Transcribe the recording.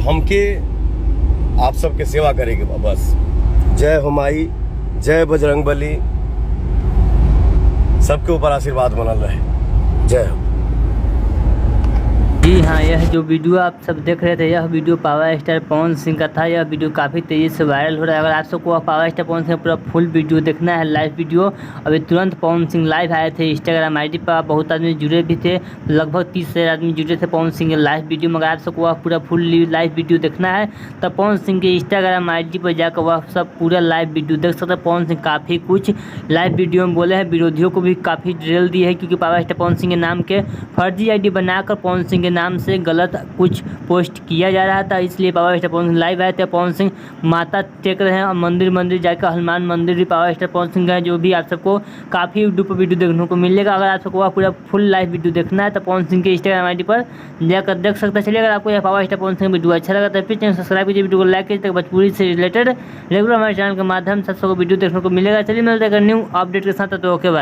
हमके आप सबके सेवा करेगी बस। जय हुमाई, जय बजरंगबली, सबके ऊपर आशीर्वाद बनल रहे। जय हो। जी हाँ, यह जो वीडियो आप सब देख रहे थे, यह video power star Pawan Singh का था। यह वीडियो काफ़ी तेज़ी से वायरल हो रहा है। अगर आप सबको पावर स्टार पवन सिंह पूरा फुल वीडियो देखना है, लाइव वीडियो, अभी तुरंत पवन सिंह लाइव आए थे इंस्टाग्राम आईडी पर। बहुत आदमी जुड़े भी थे, लगभग 30 आदमी जुड़े थे पवन सिंह के लाइव वीडियो में। अगर आप सबको वह पूरा फुल लाइव वीडियो देखना है तो पवन सिंह के इंस्टाग्राम आई डी पर जाकर वह सब पूरा लाइव वीडियो देख सकते हैं। पवन सिंह काफ़ी कुछ लाइव वीडियो में बोले हैं, विरोधियों को भी काफ़ी ड्रिल दी है, क्योंकि पावर स्टार पवन सिंह के नाम के फर्जी आई बनाकर पवन सिंह के नाम से गलत कुछ पोस्ट किया जा रहा था। इसलिए power star Pawan Singh live आए थे। पवन सिंह माता टेक रहे हैं और मंदिर जाकर हनुमान मंदिर भी पावर स्टार पवन सिंह का है, जो भी आप सबको काफ़ी यूट्यूब पर वीडियो देखने को मिलेगा। अगर आप सबको वह पूरा फुल लाइव वीडियो देखना है तो पवन सिंह के इंस्टाग्राम आईडी पर जाकर देख सकते हैं। चलिए, अगर आपको यह power star Pawan Singh video अच्छा लगा तो प्लीज चैनल सब्सक्राइब कीजिए, वीडियो को लाइक कीजिए, तक भोजपुरी से रिलेटेड रेगुलर हमारे चैनल के माध्यम से सबको वीडियो देखने को मिलेगा। चलिए मिलते हैं न्यू अपडेट के साथ, तो ओके बाय।